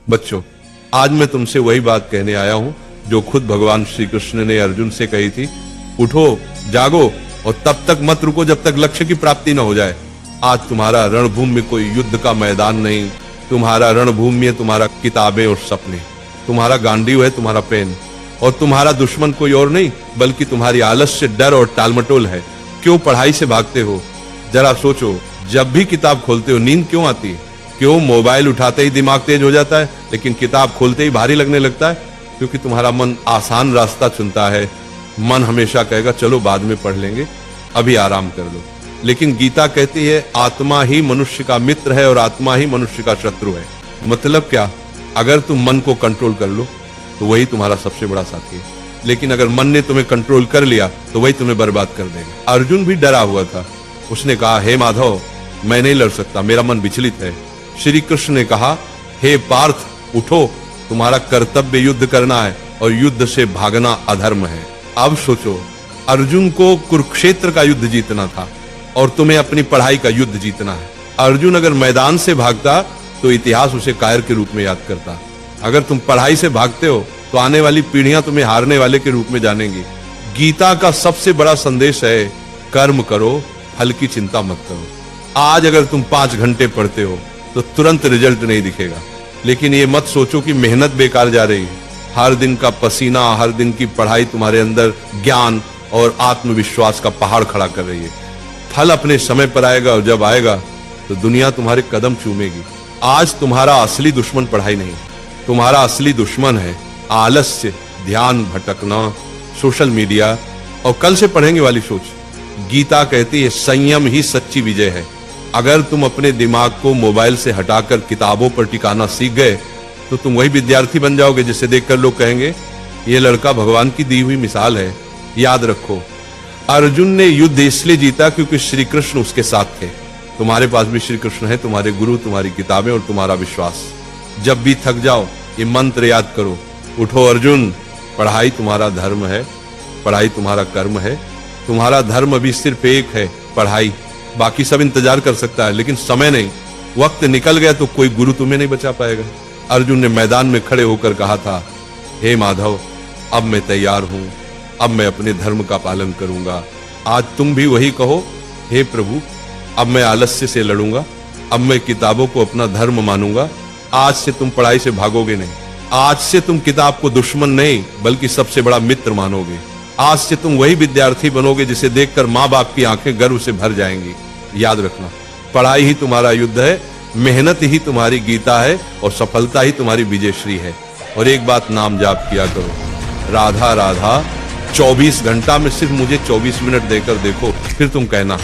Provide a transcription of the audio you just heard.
बच्चों, आज मैं तुमसे वही बात कहने आया हूं जो खुद भगवान श्री कृष्ण ने अर्जुन से कही थी। उठो, जागो और तब तक मत रुको जब तक लक्ष्य की प्राप्ति न हो जाए। आज तुम्हारा रणभूमि में कोई युद्ध का मैदान नहीं, तुम्हारा रणभूमि है तुम्हारा किताबें और सपने, तुम्हारा गांडीव है तुम्हारा पेन, और तुम्हारा दुश्मन कोई और नहीं बल्कि तुम्हारी आलस्य, डर और टालमटोल है। क्यों पढ़ाई से भागते हो? जरा सोचो, जब भी किताब खोलते हो नींद क्यों आती है? क्यों मोबाइल उठाते ही दिमाग तेज हो जाता है लेकिन किताब खोलते ही भारी लगने लगता है? क्योंकि तुम्हारा मन आसान रास्ता चुनता है। मन हमेशा कहेगा चलो बाद में पढ़ लेंगे, अभी आराम कर लो। लेकिन गीता कहती है आत्मा ही मनुष्य का मित्र है और आत्मा ही मनुष्य का शत्रु है। मतलब क्या? अगर तुम मन को कंट्रोल कर लो तो वही तुम्हारा सबसे बड़ा साथी है, लेकिन अगर मन ने तुम्हें कंट्रोल कर लिया तो वही तुम्हें बर्बाद कर देगा। अर्जुन भी डरा हुआ था। उसने कहा, हे माधव, मैं नहीं लड़ सकता, मेरा मन विचलित है। श्री कृष्ण ने कहा, हे पार्थ, उठो, तुम्हारा कर्तव्य युद्ध करना है और युद्ध से भागना अधर्म है। अब सोचो, अर्जुन को कुरुक्षेत्र का युद्ध जीतना था और तुम्हें अपनी पढ़ाई का युद्ध जीतना है। अर्जुन अगर मैदान से भागता तो इतिहास उसे कायर के रूप में याद करता। अगर तुम पढ़ाई से भागते हो तो आने वाली पीढ़ियां तुम्हें हारने वाले के रूप में जानेंगी। गीता का सबसे बड़ा संदेश है, कर्म करो, फल की चिंता मत करो। आज अगर तुम 5 घंटे पढ़ते हो तो तुरंत रिजल्ट नहीं दिखेगा, लेकिन ये मत सोचो कि मेहनत बेकार जा रही है। हर दिन का पसीना, हर दिन की पढ़ाई तुम्हारे अंदर ज्ञान और आत्मविश्वास का पहाड़ खड़ा कर रही है। फल अपने समय पर आएगा और जब आएगा तो दुनिया तुम्हारे कदम चूमेगी। आज तुम्हारा असली दुश्मन पढ़ाई नहीं, तुम्हारा असली दुश्मन है आलस्य, ध्यान भटकना, सोशल मीडिया और कल से पढ़ेंगे वाली सोच। गीता कहती है संयम ही सच्ची विजय है। अगर तुम अपने दिमाग को मोबाइल से हटाकर किताबों पर टिकाना सीख गए तो तुम वही विद्यार्थी बन जाओगे जिसे देखकर लोग कहेंगे ये लड़का भगवान की दी हुई मिसाल है। याद रखो, अर्जुन ने युद्ध इसलिए जीता क्योंकि श्री कृष्ण उसके साथ थे। तुम्हारे पास भी श्री कृष्ण है, तुम्हारे गुरु, तुम्हारी किताबें और तुम्हारा विश्वास। जब भी थक जाओ ये मंत्र याद करो, उठो अर्जुन, पढ़ाई तुम्हारा धर्म है, पढ़ाई तुम्हारा कर्म है। तुम्हारा धर्म अभी सिर्फ एक है, पढ़ाई। बाकी सब इंतजार कर सकता है लेकिन समय नहीं। वक्त निकल गया तो कोई गुरु तुम्हें नहीं बचा पाएगा। अर्जुन ने मैदान में खड़े होकर कहा था, हे माधव, अब मैं तैयार हूं, अब मैं अपने धर्म का पालन करूंगा। आज तुम भी वही कहो, हे प्रभु, अब मैं आलस्य से लड़ूंगा, अब मैं किताबों को अपना धर्म मानूंगा। आज से तुम पढ़ाई से भागोगे नहीं, आज से तुम किताब को दुश्मन नहीं बल्कि सबसे बड़ा मित्र मानोगे। आज से तुम वही विद्यार्थी बनोगे जिसे देखकर माँ बाप की आंखें गर्व से भर जाएंगी। याद रखना, पढ़ाई ही तुम्हारा युद्ध है, मेहनत ही तुम्हारी गीता है और सफलता ही तुम्हारी विजयश्री है। और एक बात नाम जाप किया करो, राधा राधा। 24 घंटा में सिर्फ मुझे 24 मिनट देकर देखो, फिर तुम कहना।